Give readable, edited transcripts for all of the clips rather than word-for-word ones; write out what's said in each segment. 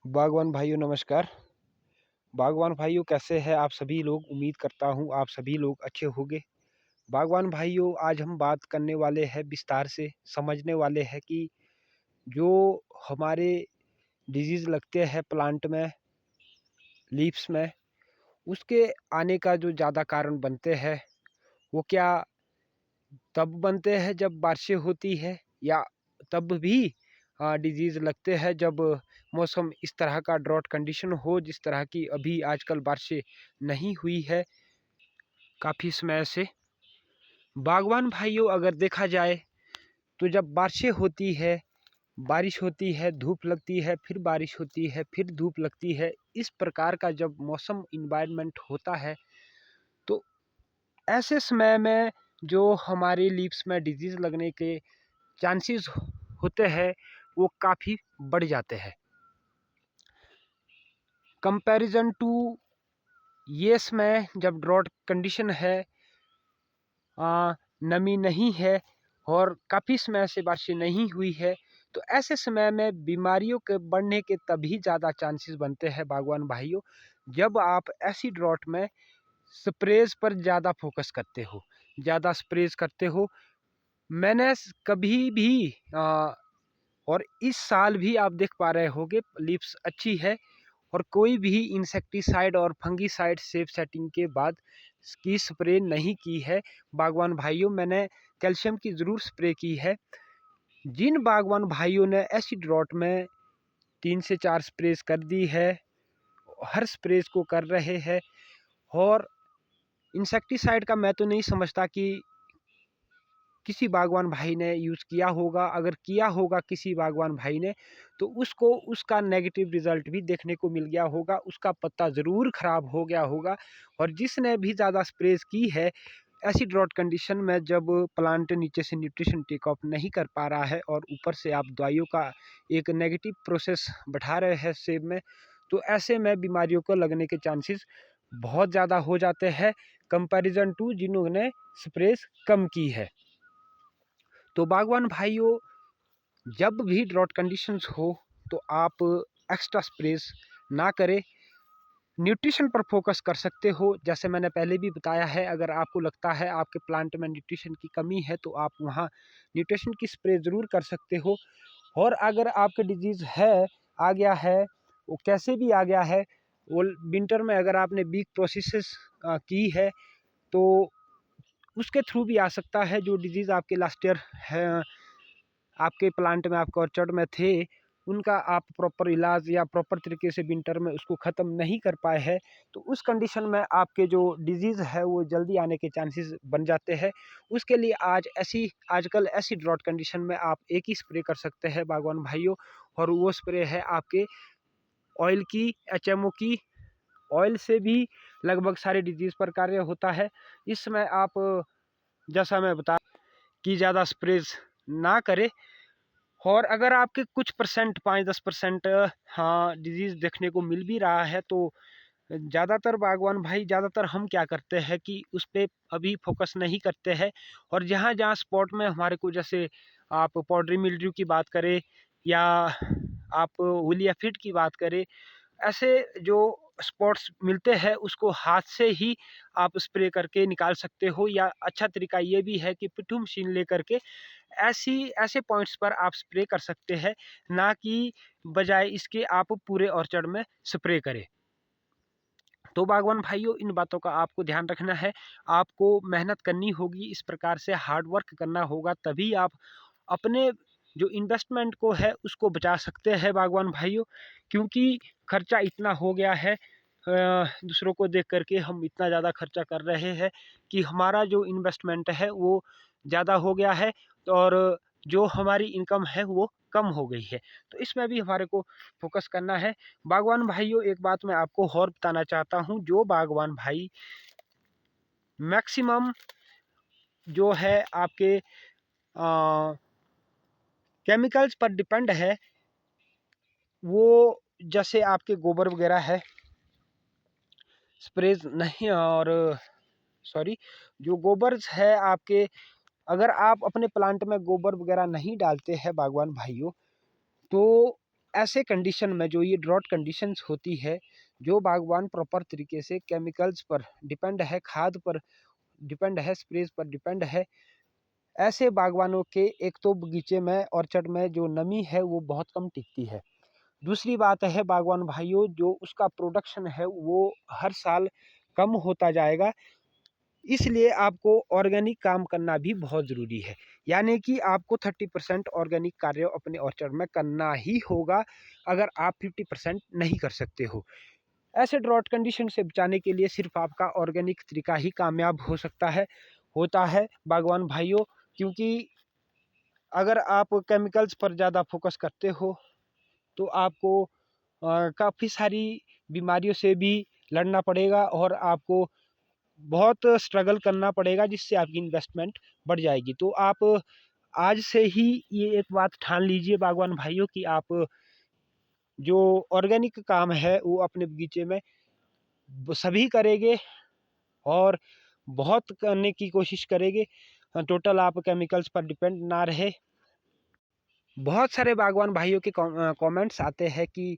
बागवान भाइयों नमस्कार। बागवान भाइयों कैसे हैं आप सभी लोग? उम्मीद करता हूँ आप सभी लोग अच्छे होंगे। बागवान भाइयों आज हम बात करने वाले हैं विस्तार से समझने वाले हैं कि जो हमारे डिजीज़ लगते हैं प्लांट में, लीव्स में, उसके आने का जो ज़्यादा कारण बनते हैं, वो क्या तब बनते हैं जब बारिशें होती है या तब भी डिजीज़ लगते हैं जब मौसम इस तरह का ड्रॉट कंडीशन हो जिस तरह की अभी आजकल बारिशें नहीं हुई है काफ़ी समय से। बागवान भाइयों अगर देखा जाए तो जब बारिशें होती है, बारिश होती है, धूप लगती है, फिर बारिश होती है, फिर धूप लगती है, इस प्रकार का जब मौसम इन्वायरमेंट होता है तो ऐसे समय में जो हमारे लीव्स में डिजीज़ लगने के चांसेस होते हैं वो काफ़ी बढ़ जाते हैं कंपैरिजन टू येस में जब ड्रॉट कंडीशन है, नमी नहीं है और काफ़ी समय से बारिश नहीं हुई है, तो ऐसे समय में बीमारियों के बढ़ने के तभी ज़्यादा चांसेस बनते हैं बागवान भाइयों जब आप ऐसी ड्रॉट में स्प्रेज पर ज़्यादा फोकस करते हो, ज़्यादा स्प्रेज करते हो। मैंने कभी भी और इस साल भी आप देख पा रहे होंगे लीव्स अच्छी है और कोई भी इंसेक्टिसाइड और फंगीसाइड सेफ सेटिंग के बाद की स्प्रे नहीं की है। बागवान भाइयों मैंने कैल्शियम की ज़रूर स्प्रे की है। जिन बागवान भाइयों ने ऐसी ड्रॉट में 3 से 4 स्प्रेज कर दी है, हर स्प्रेज को कर रहे हैं और इंसेक्टिसाइड का मैं तो नहीं समझता कि किसी बागवान भाई ने यूज़ किया होगा। अगर किया होगा किसी बागवान भाई ने तो उसको उसका नेगेटिव रिज़ल्ट भी देखने को मिल गया होगा, उसका पत्ता ज़रूर ख़राब हो गया होगा। और जिसने भी ज़्यादा स्प्रेज की है ऐसी ड्रॉट कंडीशन में जब प्लांट नीचे से न्यूट्रिशन टेक ऑफ नहीं कर पा रहा है और ऊपर से आप दवाइयों का एक नेगेटिव प्रोसेस बढ़ा रहे हैं सेब में, तो ऐसे में बीमारियों को लगने के चांसेस बहुत ज़्यादा हो जाते हैं कंपैरिजन टू जिन्होंने स्प्रेज कम की है। तो बागवान भाइयों जब भी ड्रॉट कंडीशंस हो तो आप एक्स्ट्रा स्प्रेस ना करें, न्यूट्रिशन पर फोकस कर सकते हो। जैसे मैंने पहले भी बताया है, अगर आपको लगता है आपके प्लांट में न्यूट्रिशन की कमी है तो आप वहाँ न्यूट्रिशन की स्प्रे ज़रूर कर सकते हो। और अगर आपके डिजीज़ है आ गया है, वो कैसे भी आ गया है, वो विंटर में अगर आपने बीक प्रोसेसेस की है तो उसके थ्रू भी आ सकता है। जो डिजीज़ आपके लास्ट ईयर है आपके प्लांट में, आपके ऑर्चर्ड में थे, उनका आप प्रॉपर इलाज या प्रॉपर तरीके से विंटर में उसको ख़त्म नहीं कर पाए हैं, तो उस कंडीशन में आपके जो डिजीज़ है वो जल्दी आने के चांसेस बन जाते हैं। उसके लिए आजकल ऐसी ड्रॉट कंडीशन में आप एक ही स्प्रे कर सकते हैं बागवान भाइयों, और वो स्प्रे है आपके ऑयल की, एचएमओ की। ऑयल से भी लगभग सारे डिजीज़ पर कार्य होता है। इस समय आप जैसा मैं बता कि ज़्यादा स्प्रेज ना करें। और अगर आपके कुछ परसेंट 5-10% हाँ डिजीज़ देखने को मिल भी रहा है तो ज़्यादातर बागवान भाई, ज़्यादातर हम क्या करते हैं कि उस पे अभी फोकस नहीं करते हैं। और जहाँ जहाँ स्पॉट में हमारे को, जैसे आप पाउडरी मिल्ड्यू की बात करें या आप वूली एफिड की बात करें, ऐसे जो स्पॉट्स मिलते हैं उसको हाथ से ही आप स्प्रे करके निकाल सकते हो। या अच्छा तरीका ये भी है कि पिट्ठू मशीन लेकर के ऐसे पॉइंट्स पर आप स्प्रे कर सकते हैं, ना कि बजाय इसके आप पूरे ऑर्चर्ड में स्प्रे करें। तो बागवान भाइयों इन बातों का आपको ध्यान रखना है, आपको मेहनत करनी होगी, इस प्रकार से हार्ड वर्क करना होगा, तभी आप अपने जो इन्वेस्टमेंट को है उसको बचा सकते हैं बागवान भाइयों। क्योंकि खर्चा इतना हो गया है, दूसरों को देख करके हम इतना ज़्यादा खर्चा कर रहे हैं कि हमारा जो इन्वेस्टमेंट है वो ज़्यादा हो गया है और जो हमारी इनकम है वो कम हो गई है। तो इसमें भी हमारे को फोकस करना है। बागवान भाइयों एक बात मैं आपको और बताना चाहता हूँ, जो बागवान भाई मैक्सिमम जो है आपके केमिकल्स पर डिपेंड है, वो जैसे आपके गोबर वगैरह है स्प्रेज नहीं, और सॉरी जो गोबर्स है आपके, अगर आप अपने प्लांट में गोबर वगैरह नहीं डालते हैं बागवान भाइयों तो ऐसे कंडीशन में जो ये ड्रॉट कंडीशंस होती है, जो बागवान प्रॉपर तरीके से केमिकल्स पर डिपेंड है, खाद पर डिपेंड है, स्प्रेज पर डिपेंड है, ऐसे बागवानों के एक तो बगीचे में, ऑर्चर्ड में जो नमी है वो बहुत कम टिकती है। दूसरी बात है बागवान भाइयों, जो उसका प्रोडक्शन है वो हर साल कम होता जाएगा। इसलिए आपको ऑर्गेनिक काम करना भी बहुत ज़रूरी है। यानी कि आपको 30% ऑर्गेनिक कार्य अपने ऑर्चर्ड में करना ही होगा, अगर आप 50% नहीं कर सकते हो। ऐसे ड्रॉट कंडीशन से बचाने के लिए सिर्फ आपका ऑर्गेनिक तरीका ही कामयाब हो सकता है, होता है बागवान भाइयों। क्योंकि अगर आप केमिकल्स पर ज़्यादा फोकस करते हो तो आपको काफ़ी सारी बीमारियों से भी लड़ना पड़ेगा और आपको बहुत स्ट्रगल करना पड़ेगा, जिससे आपकी इन्वेस्टमेंट बढ़ जाएगी। तो आप आज से ही ये एक बात ठान लीजिए बागवान भाइयों कि आप जो ऑर्गेनिक काम है वो अपने बगीचे में सभी करेंगे और बहुत करने की कोशिश करेंगे। टोटल आप केमिकल्स पर डिपेंड ना रहे। बहुत सारे बागवान भाइयों के कमेंट्स आते हैं कि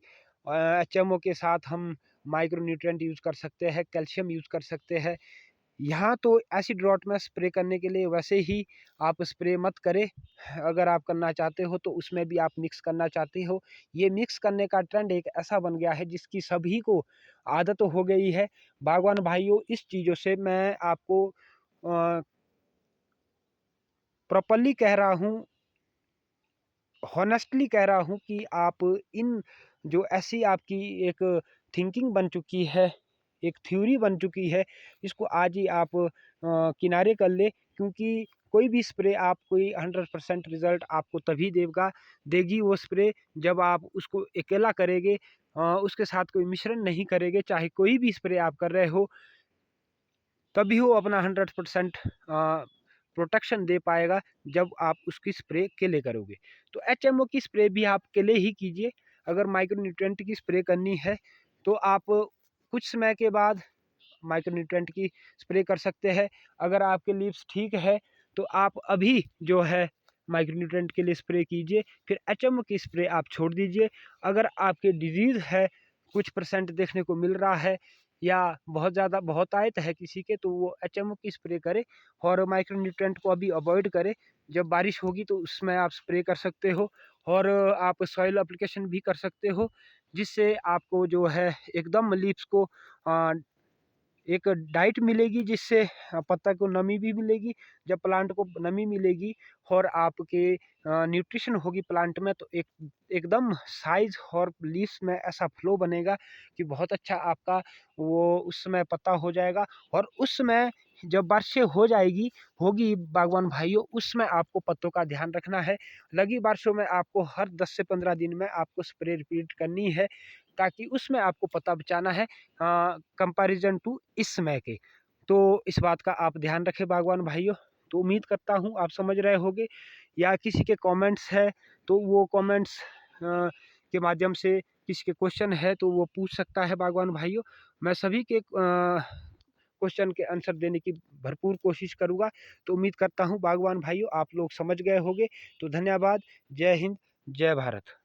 एचएमओ के साथ हम माइक्रो न्यूट्रिएंट यूज़ कर सकते हैं, कैल्शियम यूज़ कर सकते हैं। यहाँ तो एसिड ड्रॉट में स्प्रे करने के लिए वैसे ही आप स्प्रे मत करें। अगर आप करना चाहते हो तो उसमें भी आप मिक्स करना चाहते हो। ये मिक्स करने का ट्रेंड एक ऐसा बन गया है जिसकी सभी को आदत हो गई है। बागवान भाइयों, इस चीज़ों से मैं आपको प्रॉपरली कह रहा हूँ, हॉनेस्टली कह रहा हूँ कि आप इन जो ऐसी आपकी एक थिंकिंग बन चुकी है, एक थ्योरी बन चुकी है, इसको आज ही आप किनारे कर ले। क्योंकि कोई भी स्प्रे आप कोई 100% रिजल्ट आपको तभी देगी वो स्प्रे जब आप उसको अकेला करेंगे, उसके साथ कोई मिश्रण नहीं करेंगे। चाहे कोई भी स्प्रे आप कर रहे हो, तभी वो अपना 100% प्रोटेक्शन दे पाएगा जब आप उसकी स्प्रे केले करोगे। तो एचएमओ की स्प्रे भी आप केले ही कीजिए। अगर माइक्रो न्यूट्रिएंट की स्प्रे करनी है तो आप कुछ समय के बाद माइक्रो न्यूट्रिएंट की स्प्रे कर सकते हैं। अगर आपके लीव्स ठीक है तो आप अभी जो है माइक्रो न्यूट्रिएंट के लिए स्प्रे कीजिए, फिर एचएमओ की स्प्रे आप छोड़ दीजिए। अगर आपके डिजीज़ है, कुछ परसेंट देखने को मिल रहा है या बहुत ज़्यादा बहुतायत है किसी के, तो वो एचएमओ की स्प्रे करे और माइक्रो न्यूट्रिएंट को अभी अवॉइड करे। जब बारिश होगी तो उसमें आप स्प्रे कर सकते हो और आप सॉइल एप्लीकेशन भी कर सकते हो, जिससे आपको जो है एकदम लीव्स को एक डाइट मिलेगी, जिससे पत्ता को नमी भी मिलेगी। जब प्लांट को नमी मिलेगी और आपके न्यूट्रिशन होगी प्लांट में, तो एकदम साइज और लीव्स में ऐसा फ्लो बनेगा कि बहुत अच्छा आपका वो उस समय पत्ता हो जाएगा। और उस समय जब बारिशें होगी बागवान भाइयों, उसमें आपको पत्तों का ध्यान रखना है। लगी बारिशों में आपको हर 10 से 15 दिन में आपको स्प्रे रिपीट करनी है, ताकि उसमें आपको पत्ता बचाना है कंपैरिजन टू इस समय के। तो इस बात का आप ध्यान रखें बागवान भाइयों। तो उम्मीद करता हूँ आप समझ रहे होंगे। या किसी के कमेंट्स है तो वो कमेंट्स के माध्यम से, किसी के क्वेश्चन है तो वो पूछ सकता है बागवान भाइयों। मैं सभी के क्वेश्चन के आंसर देने की भरपूर कोशिश करूँगा। तो उम्मीद करता हूँ बागवान भाइयों आप लोग समझ गए होंगे। तो धन्यवाद। जय हिंद, जय भारत।